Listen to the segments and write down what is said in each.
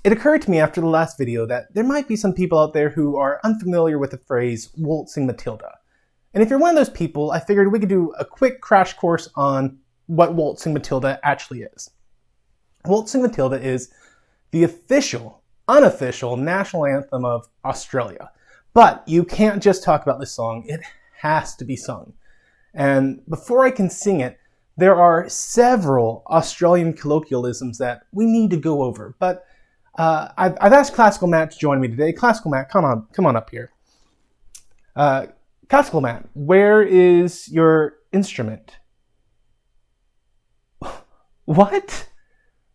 It occurred to me after the last video that there might be some people out there who are unfamiliar with the phrase Waltzing Matilda. And if you're one of those people, I figured we could do a quick crash course on what Waltzing Matilda actually is. Waltzing Matilda is the unofficial national anthem of Australia. But you can't just talk about this song, it has to be sung. And before I can sing it, there are several Australian colloquialisms that we need to go over. But I've asked Classical Matt to join me today. Classical Matt, come on up here. Classical Matt, where is your instrument? What?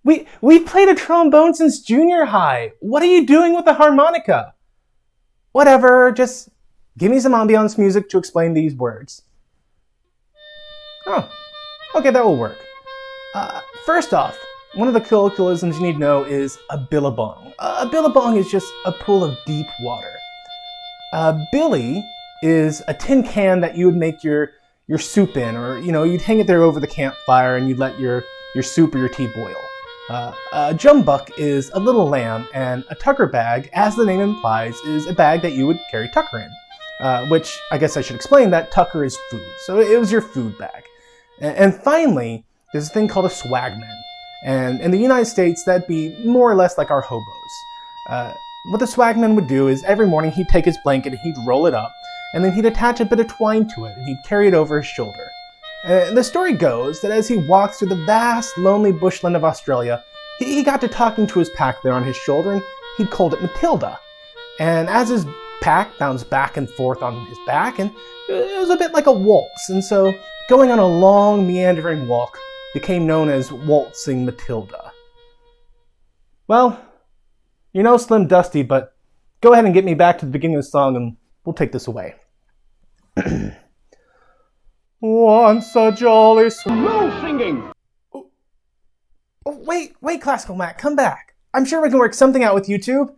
We've played a trombone since junior high. What are you doing with a harmonica? Whatever, just give me some ambiance music to explain these words. Oh, okay, that will work. First off, one of the colloquialisms you need to know is a billabong. A billabong is just a pool of deep water. A billy is a tin can that you would make your soup in, or you'd hang it there over the campfire and you'd let your soup or your tea boil. A jumbuck is a little lamb, and a tucker bag, as the name implies, is a bag that you would carry tucker in. Which, I guess I should explain that tucker is food, so it was your food bag. And finally, there's a thing called a swagman. And in the United States, that'd be more or less like our hobos. What the swagman would do is every morning he'd take his blanket and he'd roll it up, and then he'd attach a bit of twine to it, and he'd carry it over his shoulder. And the story goes that as he walked through the vast, lonely bushland of Australia, he got to talking to his pack there on his shoulder, and he'd called it Matilda. And as his pack bounced back and forth on his back, and it was a bit like a waltz, and so going on a long, meandering walk became known as Waltzing Matilda. Well, Slim Dusty, but go ahead and get me back to the beginning of the song, and we'll take this away. Once a jolly No singing! Oh, wait, Classical Matt, come back. I'm sure we can work something out with YouTube.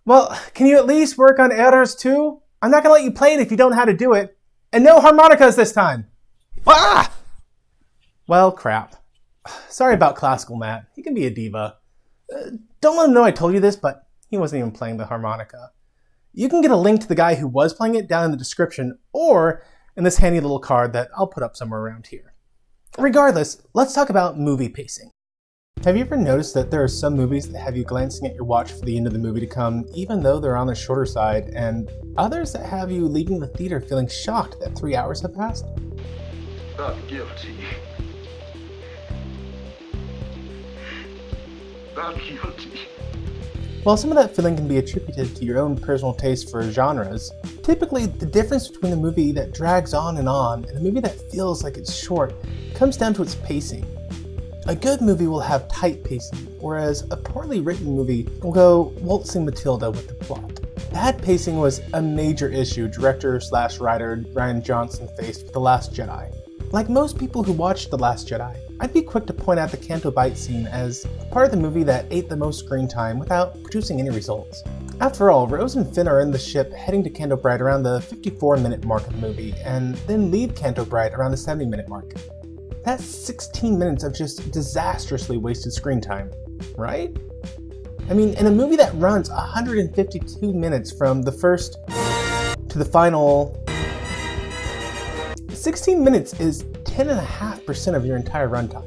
Well, can you at least work on errors too? I'm not gonna let you play it if you don't know how to do it. And no harmonicas this time! Ah! Well, crap. Sorry about Classical Matt. He can be a diva. Don't let him know I told you this, but he wasn't even playing the harmonica. You can get a link to the guy who was playing it down in the description, or in this handy little card that I'll put up somewhere around here. Regardless, let's talk about movie pacing. Have you ever noticed that there are some movies that have you glancing at your watch for the end of the movie to come, even though they're on the shorter side, and others that have you leaving the theater feeling shocked that 3 hours have passed? Not guilty. Not guilty. While some of that feeling can be attributed to your own personal taste for genres, typically the difference between a movie that drags on and a movie that feels like it's short comes down to its pacing. A good movie will have tight pacing, whereas a poorly written movie will go Waltzing Matilda with the plot. Bad pacing was a major issue director/writer Rian Johnson faced with The Last Jedi. Like most people who watched The Last Jedi, I'd be quick to point out the Canto Bight scene as part of the movie that ate the most screen time without producing any results. After all, Rose and Finn are in the ship heading to Canto Bight around the 54-minute mark of the movie, and then leave Canto Bight around the 70-minute mark. That's 16 minutes of just disastrously wasted screen time, right? I mean, in a movie that runs 152 minutes from the first to the final, 16 minutes is 10.5% of your entire runtime.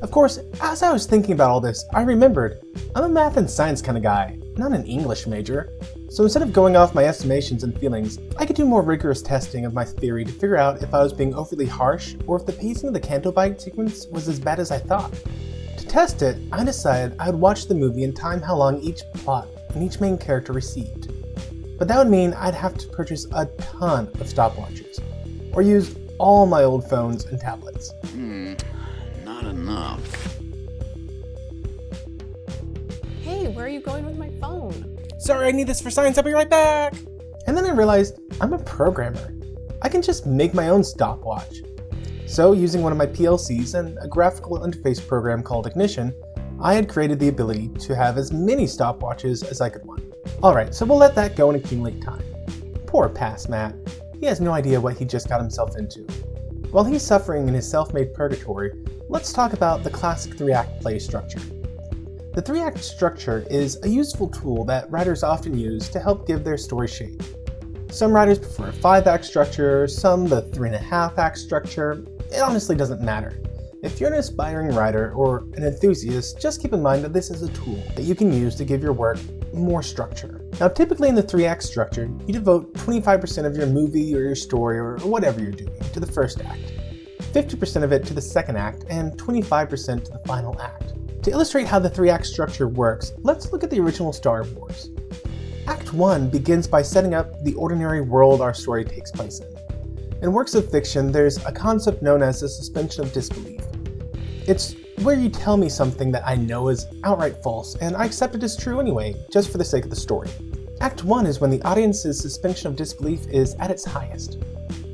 Of course, as I was thinking about all this, I remembered I'm a math and science kind of guy, not an English major. So instead of going off my estimations and feelings, I could do more rigorous testing of my theory to figure out if I was being overly harsh or if the pacing of the Canto Bight sequence was as bad as I thought. To test it, I decided I would watch the movie and time how long each plot and each main character received. But that would mean I'd have to purchase a ton of stopwatches, or use all my old phones and tablets. Not enough. Hey, where are you going with my phone? Sorry, I need this for science, I'll be right back! And then I realized I'm a programmer. I can just make my own stopwatch. So using one of my PLCs and a graphical interface program called Ignition, I had created the ability to have as many stopwatches as I could want. Alright, so we'll let that go and accumulate time. Poor past Matt. He has no idea what he just got himself into. While he's suffering in his self-made purgatory, let's talk about the classic 3-act play structure. The 3-act structure is a useful tool that writers often use to help give their story shape. Some writers prefer a 5-act structure, some the 3.5-act structure. It honestly doesn't matter. If you're an aspiring writer or an enthusiast, just keep in mind that this is a tool that you can use to give your work more structure. Now, typically in the 3-act structure, you devote 25% of your movie or your story or whatever you're doing to the first act, 50% of it to the second act, and 25% to the final act. To illustrate how the 3-act structure works, let's look at the original Star Wars. Act 1 begins by setting up the ordinary world our story takes place in. In works of fiction, there's a concept known as the suspension of disbelief. It's where you tell me something that I know is outright false, and I accept it as true anyway, just for the sake of the story. Act 1 is when the audience's suspension of disbelief is at its highest.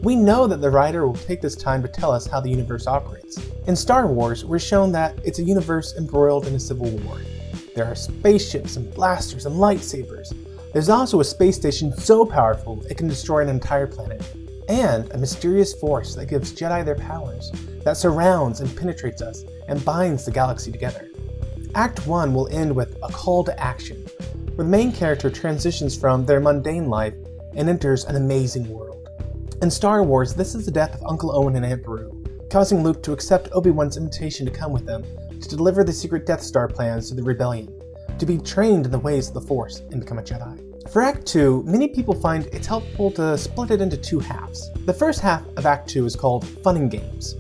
We know that the writer will take this time to tell us how the universe operates. In Star Wars, we're shown that it's a universe embroiled in a civil war. There are spaceships and blasters and lightsabers. There's also a space station so powerful it can destroy an entire planet. And a mysterious force that gives Jedi their powers, that surrounds and penetrates us and binds the galaxy together. Act 1 will end with a call to action, where the main character transitions from their mundane life and enters an amazing world. In Star Wars, this is the death of Uncle Owen and Aunt Beru, causing Luke to accept Obi-Wan's invitation to come with them to deliver the secret Death Star plans to the Rebellion, to be trained in the ways of the Force and become a Jedi. For Act 2, many people find it's helpful to split it into 2 halves. The first half of Act 2 is called Fun and Games,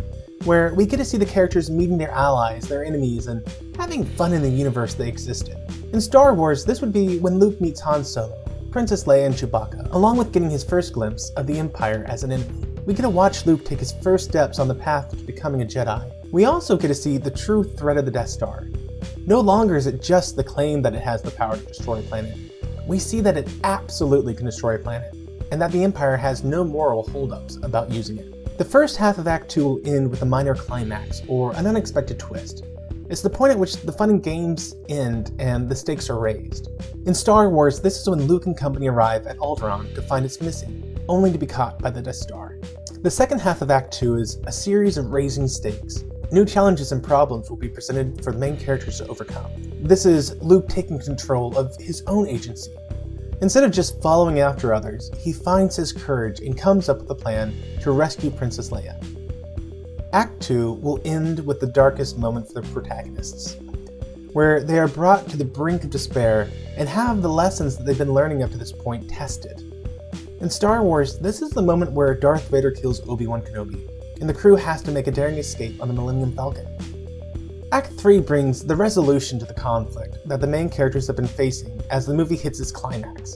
where we get to see the characters meeting their allies, their enemies, and having fun in the universe they exist in. In Star Wars, this would be when Luke meets Han Solo, Princess Leia, and Chewbacca, along with getting his first glimpse of the Empire as an enemy. We get to watch Luke take his first steps on the path to becoming a Jedi. We also get to see the true threat of the Death Star. No longer is it just the claim that it has the power to destroy a planet. We see that it absolutely can destroy a planet, and that the Empire has no moral holdups about using it. The first half of Act 2 will end with a minor climax, or an unexpected twist. It's the point at which the fun and games end and the stakes are raised. In Star Wars, this is when Luke and company arrive at Alderaan to find it's missing, only to be caught by the Death Star. The second half of Act 2 is a series of raising stakes. New challenges and problems will be presented for the main characters to overcome. This is Luke taking control of his own agency. Instead of just following after others, he finds his courage and comes up with a plan to rescue Princess Leia. Act 2 will end with the darkest moment for the protagonists, where they are brought to the brink of despair and have the lessons that they've been learning up to this point tested. In Star Wars, this is the moment where Darth Vader kills Obi-Wan Kenobi, and the crew has to make a daring escape on the Millennium Falcon. Act 3 brings the resolution to the conflict that the main characters have been facing as the movie hits its climax.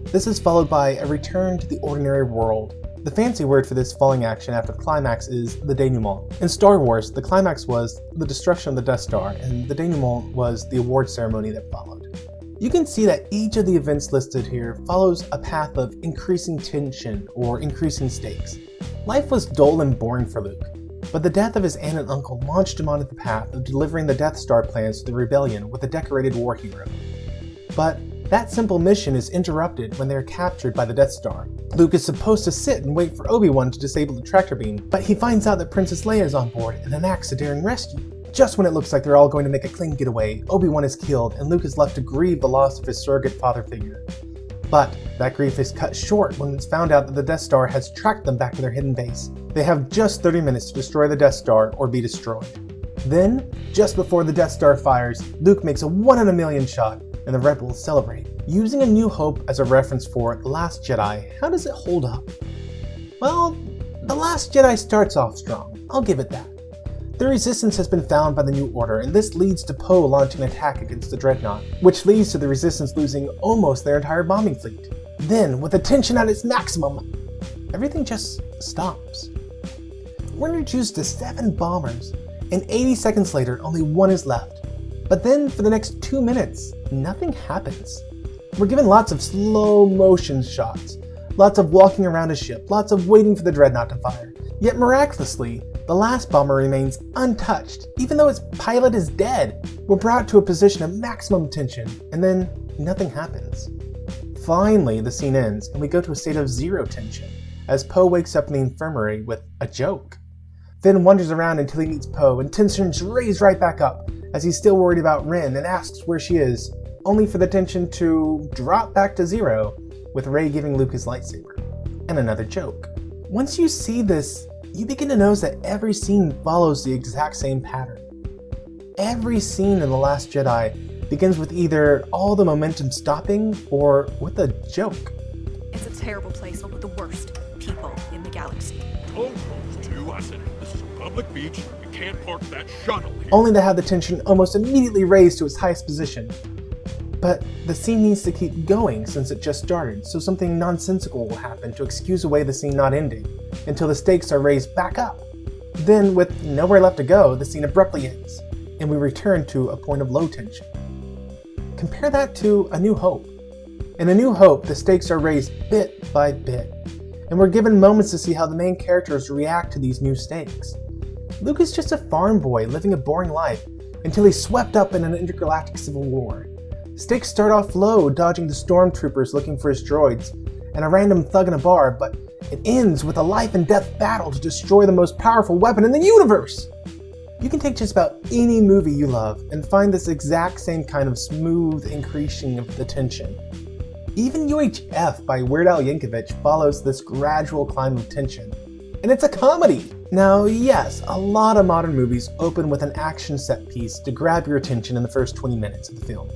This is followed by a return to the ordinary world. The fancy word for this falling action after the climax is the denouement. In Star Wars, the climax was the destruction of the Death Star, and the denouement was the award ceremony that followed. You can see that each of the events listed here follows a path of increasing tension or increasing stakes. Life was dull and boring for Luke, but the death of his aunt and uncle launched him onto the path of delivering the Death Star plans to the Rebellion with a decorated war hero. But that simple mission is interrupted when they are captured by the Death Star. Luke is supposed to sit and wait for Obi-Wan to disable the tractor beam, but he finds out that Princess Leia is on board and enacts a daring rescue. Just when it looks like they're all going to make a clean getaway, Obi-Wan is killed and Luke is left to grieve the loss of his surrogate father figure. But that grief is cut short when it's found out that the Death Star has tracked them back to their hidden base. They have just 30 minutes to destroy the Death Star or be destroyed. Then, just before the Death Star fires, Luke makes a 1 in a million shot, and the rebels celebrate. Using A New Hope as a reference for Last Jedi, how does it hold up? Well, The Last Jedi starts off strong, I'll give it that. The Resistance has been found by the New Order, and this leads to Poe launching an attack against the Dreadnought, which leads to the Resistance losing almost their entire bombing fleet. Then, with the tension at its maximum, everything just stops. We're introduced to 7 bombers, and 80 seconds later, only 1 is left. But then, for the next 2 minutes, nothing happens. We're given lots of slow motion shots, lots of walking around a ship, lots of waiting for the Dreadnought to fire. Yet miraculously, the last bomber remains untouched, even though its pilot is dead. We're brought to a position of maximum tension, and then nothing happens. Finally, the scene ends, and we go to a state of 0 tension, as Poe wakes up in the infirmary with a joke. Finn wanders around until he meets Poe, and tensions raise right back up, as he's still worried about Rin and asks where she is, only for the tension to drop back to zero, with Rey giving Luke his lightsaber. And another joke. Once you see this, you begin to notice that every scene follows the exact same pattern. Every scene in The Last Jedi begins with either all the momentum stopping or with a joke. It's a terrible place filled with the worst people in the galaxy. Told those two, I said, this is a public beach, you can't park that shuttle here. Only to have the tension almost immediately raised to its highest position. But the scene needs to keep going since it just started, so something nonsensical will happen to excuse away the scene not ending, until the stakes are raised back up. Then, with nowhere left to go, the scene abruptly ends, and we return to a point of low tension. Compare that to A New Hope. In A New Hope, the stakes are raised bit by bit, and we're given moments to see how the main characters react to these new stakes. Luke is just a farm boy living a boring life until he's swept up in an intergalactic civil war. Stakes start off low, dodging the stormtroopers looking for his droids, and a random thug in a bar, but it ends with a life and death battle to destroy the most powerful weapon in the universe! You can take just about any movie you love and find this exact same kind of smooth increasing of the tension. Even UHF by Weird Al Yankovic follows this gradual climb of tension. And it's a comedy! Now, yes, a lot of modern movies open with an action set piece to grab your attention in the first 20 minutes of the film.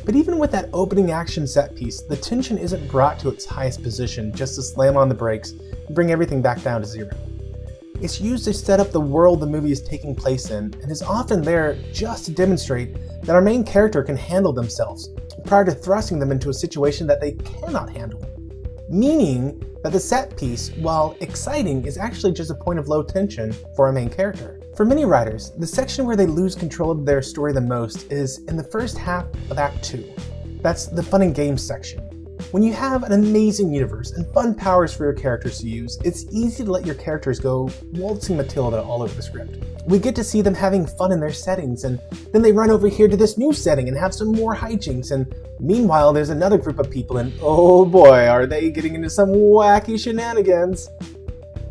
But even with that opening action set piece, the tension isn't brought to its highest position just to slam on the brakes and bring everything back down to zero. It's used to set up the world the movie is taking place in, and is often there just to demonstrate that our main character can handle themselves, prior to thrusting them into a situation that they cannot handle. Meaning that the set piece, while exciting, is actually just a point of low tension for our main character. For many writers, the section where they lose control of their story the most is in the first half of Act 2. That's the fun and games section. When you have an amazing universe and fun powers for your characters to use, it's easy to let your characters go waltzing Matilda all over the script. We get to see them having fun in their settings, and then they run over here to this new setting and have some more hijinks, and meanwhile there's another group of people and oh boy, are they getting into some wacky shenanigans.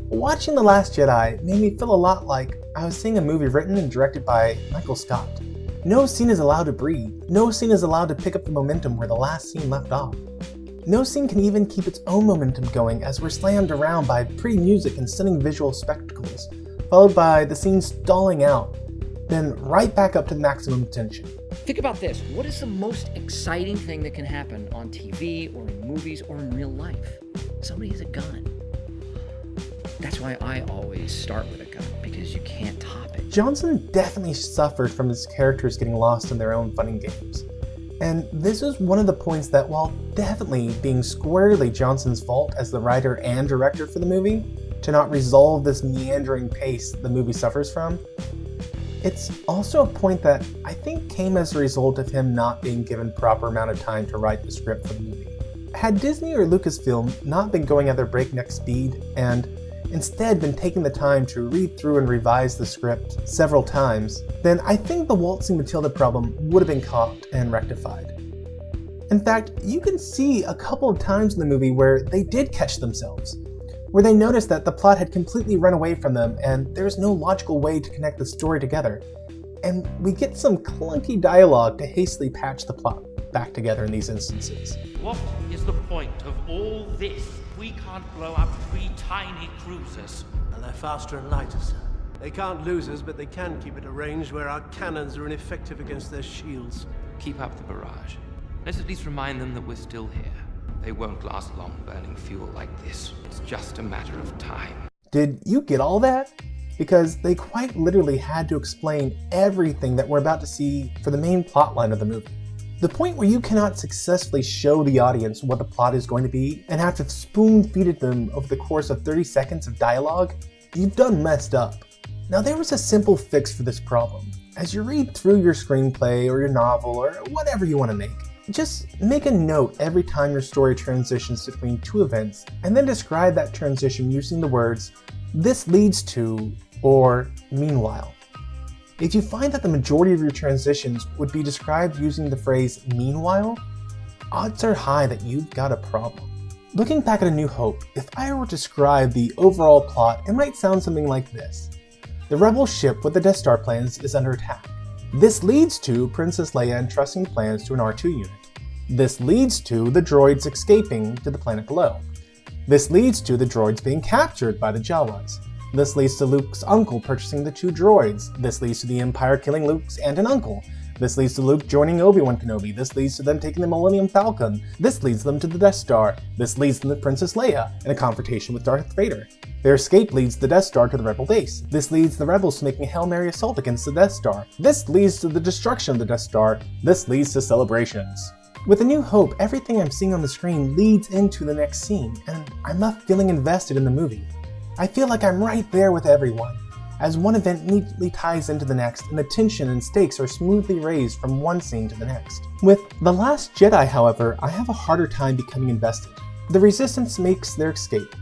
Watching The Last Jedi made me feel a lot like I was seeing a movie written and directed by Michael Scott. No scene is allowed to breathe. No scene is allowed to pick up the momentum where the last scene left off. No scene can even keep its own momentum going as we're slammed around by pretty music and stunning visual spectacles, followed by the scene stalling out, then right back up to the maximum tension. Think about this. What is the most exciting thing that can happen on TV or in movies or in real life? Somebody has a gun. That's why I always start with a gun, because you can't top it. Johnson definitely suffered from his characters getting lost in their own fun and games. And this is one of the points that, while definitely being squarely Johnson's fault as the writer and director for the movie, to not resolve this meandering pace the movie suffers from, it's also a point that I think came as a result of him not being given proper amount of time to write the script for the movie. Had Disney or Lucasfilm not been going at their breakneck speed and instead been taking the time to read through and revise the script several times, then I think the Waltzing Matilda problem would have been caught and rectified. In fact, you can see a couple of times in the movie where they did catch themselves, where they noticed that the plot had completely run away from them and there's no logical way to connect the story together, and we get some clunky dialogue to hastily patch the plot back together in these instances. What is the point of all this? We can't blow up 3 tiny cruisers. And they're faster and lighter, sir. They can't lose us, but they can keep at a range where our cannons are ineffective against their shields. Keep up the barrage. Let's at least remind them that we're still here. They won't last long burning fuel like this. It's just a matter of time. Did you get all that? Because they quite literally had to explain everything that we're about to see for the main plotline of the movie. The point where you cannot successfully show the audience what the plot is going to be and have to spoon-feed it them over the course of 30 seconds of dialogue, you've done messed up. Now there was a simple fix for this problem. As you read through your screenplay or your novel or whatever you want to make, just make a note every time your story transitions between 2 events and then describe that transition using the words, "this leads to," or "meanwhile." If you find that the majority of your transitions would be described using the phrase "meanwhile," odds are high that you've got a problem. Looking back at A New Hope, if I were to describe the overall plot, it might sound something like this. The Rebel ship with the Death Star plans is under attack. This leads to Princess Leia entrusting the plans to an R2 unit. This leads to the droids escaping to the planet below. This leads to the droids being captured by the Jawas. This leads to Luke's uncle purchasing the 2 droids. This leads to the Empire killing Luke's aunt and uncle. This leads to Luke joining Obi-Wan Kenobi. This leads to them taking the Millennium Falcon. This leads them to the Death Star. This leads them to Princess Leia in a confrontation with Darth Vader. Their escape leads the Death Star to the Rebel base. This leads the Rebels to making a Hail Mary assault against the Death Star. This leads to the destruction of the Death Star. This leads to celebrations. With A New Hope, everything I'm seeing on the screen leads into the next scene, and I'm left feeling invested in the movie. I feel like I'm right there with everyone, as one event neatly ties into the next and the tension and stakes are smoothly raised from one scene to the next. With The Last Jedi, however, I have a harder time becoming invested. The Resistance makes their escape.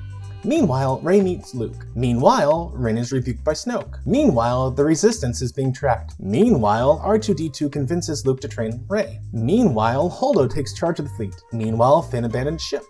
Meanwhile, Rey meets Luke. Meanwhile, Ren is rebuked by Snoke. Meanwhile, the Resistance is being tracked. Meanwhile, R2-D2 convinces Luke to train Rey. Meanwhile, Holdo takes charge of the fleet. Meanwhile, Finn abandons ship.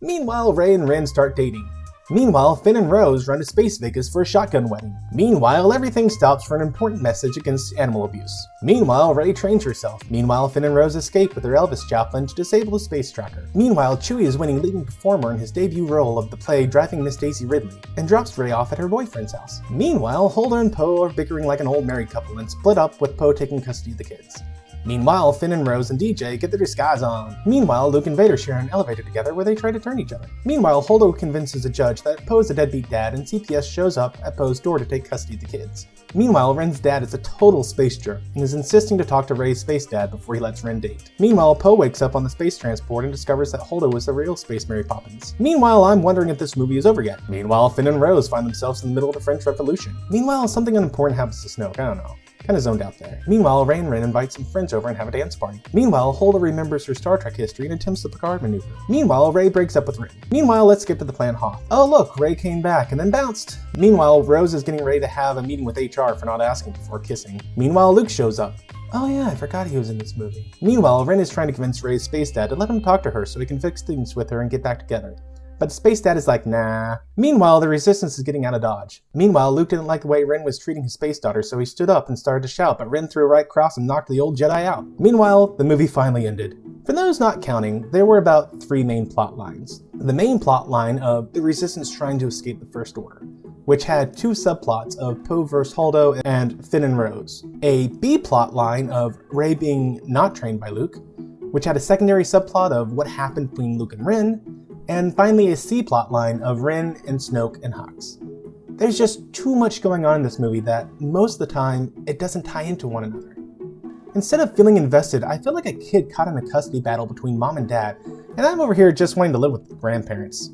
Meanwhile, Rey and Ren start dating. Meanwhile, Finn and Rose run to Space Vegas for a shotgun wedding. Meanwhile, everything stops for an important message against animal abuse. Meanwhile, Rey trains herself. Meanwhile, Finn and Rose escape with their Elvis chaplain to disable the space tracker. Meanwhile, Chewie is winning leading performer in his debut role of the play Driving Miss Daisy Ridley, and drops Rey off at her boyfriend's house. Meanwhile, Holdo and Poe are bickering like an old married couple and split up with Poe taking custody of the kids. Meanwhile, Finn and Rose and DJ get their disguise on. Meanwhile, Luke and Vader share an elevator together where they try to turn each other. Meanwhile, Holdo convinces a judge that Poe is a deadbeat dad and CPS shows up at Poe's door to take custody of the kids. Meanwhile, Ren's dad is a total space jerk and is insisting to talk to Rey's space dad before he lets Ren date. Meanwhile, Poe wakes up on the space transport and discovers that Holdo is the real Space Mary Poppins. Meanwhile, I'm wondering if this movie is over yet. Meanwhile, Finn and Rose find themselves in the middle of the French Revolution. Meanwhile, something unimportant happens to Snoke, I don't know. Kinda zoned out there. Meanwhile, Rey and Ren invite some friends over and have a dance party. Meanwhile, Holdo remembers her Star Trek history and attempts the Picard maneuver. Meanwhile, Rey breaks up with Ren. Meanwhile, let's skip to the planet Hoth. Oh look, Rey came back and then bounced. Meanwhile, Rose is getting ready to have a meeting with HR for not asking before kissing. Meanwhile, Luke shows up. Oh yeah, I forgot he was in this movie. Meanwhile, Ren is trying to convince Rey's space dad to let him talk to her so he can fix things with her and get back together. But Space Dad is like, nah. Meanwhile, the Resistance is getting out of Dodge. Meanwhile, Luke didn't like the way Ren was treating his space daughter, so he stood up and started to shout, but Ren threw a right cross and knocked the old Jedi out. Meanwhile, the movie finally ended. For those not counting, there were about 3 main plot lines. The main plot line of the Resistance trying to escape the First Order, which had 2 subplots of Poe vs. Holdo and Finn and Rose. A B plot line of Rey being not trained by Luke, which had a secondary subplot of what happened between Luke and Ren, and finally a C plot line of Ren and Snoke and Hux. There's just too much going on in this movie that most of the time it doesn't tie into one another. Instead of feeling invested, I feel like a kid caught in a custody battle between mom and dad, and I'm over here just wanting to live with grandparents.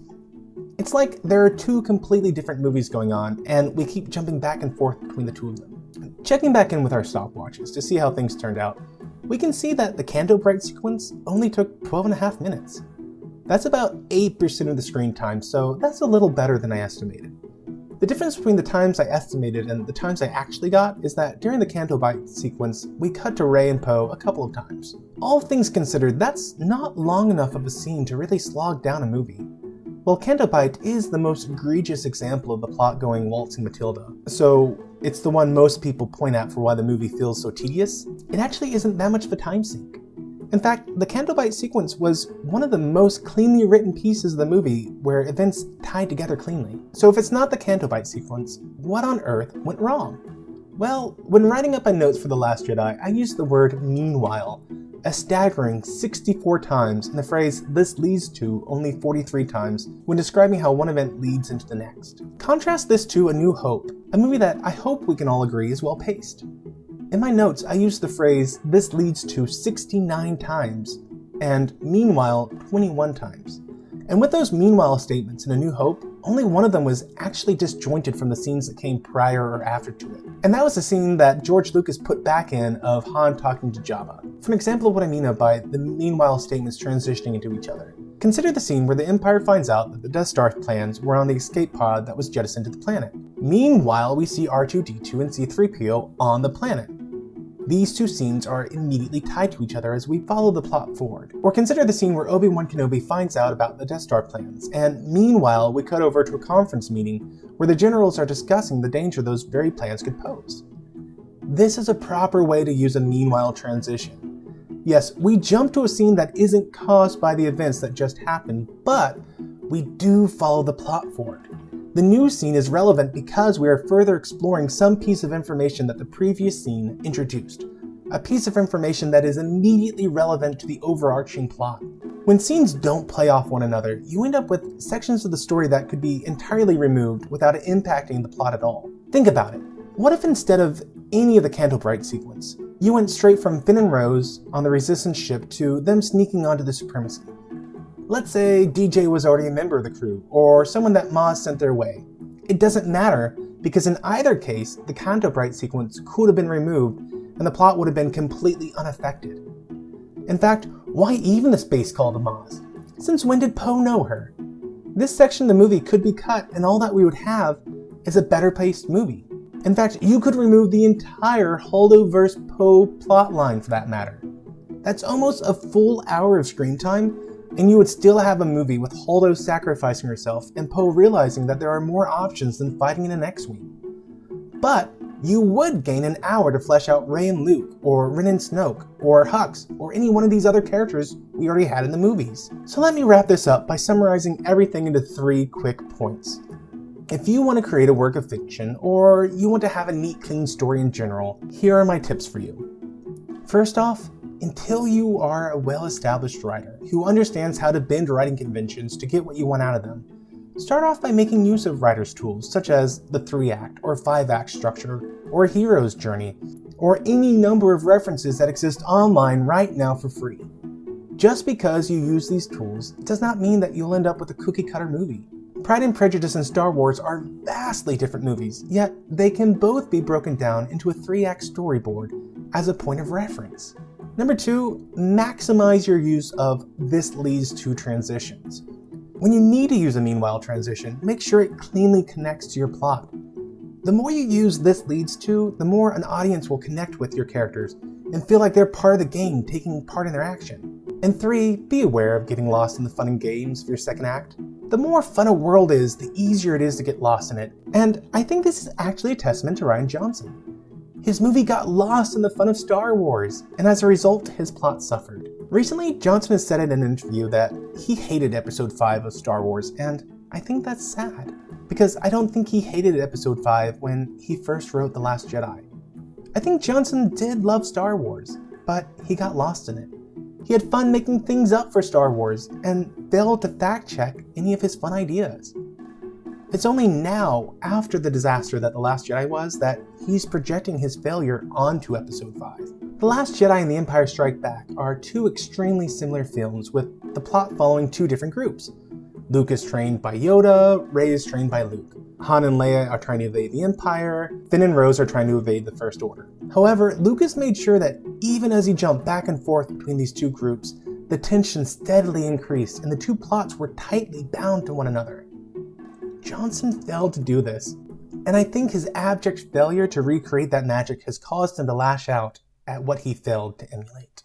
It's like there are 2 completely different movies going on, and we keep jumping back and forth between the 2 of them. Checking back in with our stopwatches to see how things turned out, we can see that the Canto Bright sequence only took 12.5 minutes. That's about 8% of the screen time, so that's a little better than I estimated. The difference between the times I estimated and the times I actually got is that during the Canto Bight sequence, we cut to Rey and Poe a couple of times. All things considered, that's not long enough of a scene to really slog down a movie. While Canto Bight is the most egregious example of the plot going Waltzing Matilda, so it's the one most people point at for why the movie feels so tedious, it actually isn't that much of a time sink. In fact, the Canto Bight sequence was one of the most cleanly written pieces of the movie where events tied together cleanly. So if it's not the Canto Bight sequence, what on earth went wrong? Well, when writing up my notes for The Last Jedi, I used the word meanwhile a staggering 64 times and the phrase this leads to only 43 times when describing how one event leads into the next. Contrast this to A New Hope, a movie that I hope we can all agree is well paced. In my notes, I used the phrase, this leads to 69 times, and meanwhile 21 times. And with those meanwhile statements in A New Hope, only one of them was actually disjointed from the scenes that came prior or after to it. And that was the scene that George Lucas put back in of Han talking to Jabba. For an example of what I mean by the meanwhile statements transitioning into each other, consider the scene where the Empire finds out that the Death Star plans were on the escape pod that was jettisoned to the planet. Meanwhile, we see R2-D2 and C-3PO on the planet. These 2 scenes are immediately tied to each other as we follow the plot forward. Or consider the scene where Obi-Wan Kenobi finds out about the Death Star plans, and meanwhile we cut over to a conference meeting where the generals are discussing the danger those very plans could pose. this is a proper way to use a meanwhile transition. Yes, we jump to a scene that isn't caused by the events that just happened, but we do follow the plot forward. The new scene is relevant because we are further exploring some piece of information that the previous scene introduced. A piece of information that is immediately relevant to the overarching plot. When scenes don't play off one another, you end up with sections of the story that could be entirely removed without it impacting the plot at all. Think about it. What if instead of any of the Candlebright sequence, you went straight from Finn and Rose on the Resistance ship to them sneaking onto the Supremacy? Let's say DJ was already a member of the crew, or someone that Maz sent their way. It doesn't matter, because in either case, the Candlebright sequence could have been removed and the plot would have been completely unaffected. In fact, why even the space call to Maz? Since when did Poe know her? This section of the movie could be cut and all that we would have is a better paced movie. In fact, you could remove the entire Holdo-verse Poe plotline for that matter. That's almost a full hour of screen time, and you would still have a movie with Holdo sacrificing herself and Poe realizing that there are more options than fighting in an X-Wing. But you would gain an hour to flesh out Rey and Luke, or Ren and Snoke, or Hux, or any one of these other characters we already had in the movies. So let me wrap this up by summarizing everything into 3 quick points. If you want to create a work of fiction, or you want to have a neat, clean story in general, here are my tips for you. First off, until you are a well-established writer who understands how to bend writing conventions to get what you want out of them, start off by making use of writer's tools such as the 3-act or 5-act structure, or a hero's journey, or any number of references that exist online right now for free. Just because you use these tools does not mean that you'll end up with a cookie-cutter movie. Pride and Prejudice and Star Wars are vastly different movies, yet they can both be broken down into a 3-act storyboard as a point of reference. Number 2, maximize your use of "this leads to" transitions. When you need to use a meanwhile transition, make sure it cleanly connects to your plot. The more you use "this leads to," the more an audience will connect with your characters and feel like they're part of the game, taking part in their action. And 3, be aware of getting lost in the fun and games of your second act. The more fun a world is, the easier it is to get lost in it. And I think this is actually a testament to Rian Johnson. His movie got lost in the fun of Star Wars, and as a result, his plot suffered. Recently, Johnson has said in an interview that he hated Episode 5 of Star Wars, and I think that's sad, because I don't think he hated Episode 5 when he first wrote The Last Jedi. I think Johnson did love Star Wars, but he got lost in it. He had fun making things up for Star Wars, and failed to fact-check any of his fun ideas. It's only now, after the disaster that The Last Jedi was, that he's projecting his failure onto Episode 5. The Last Jedi and The Empire Strikes Back are 2 extremely similar films with the plot following 2 different groups. Luke is trained by Yoda, Rey is trained by Luke. Han and Leia are trying to evade the Empire, Finn and Rose are trying to evade the First Order. However, Lucas made sure that even as he jumped back and forth between these 2 groups, the tension steadily increased and the 2 plots were tightly bound to one another. Johnson failed to do this, and I think his abject failure to recreate that magic has caused him to lash out at what he failed to emulate.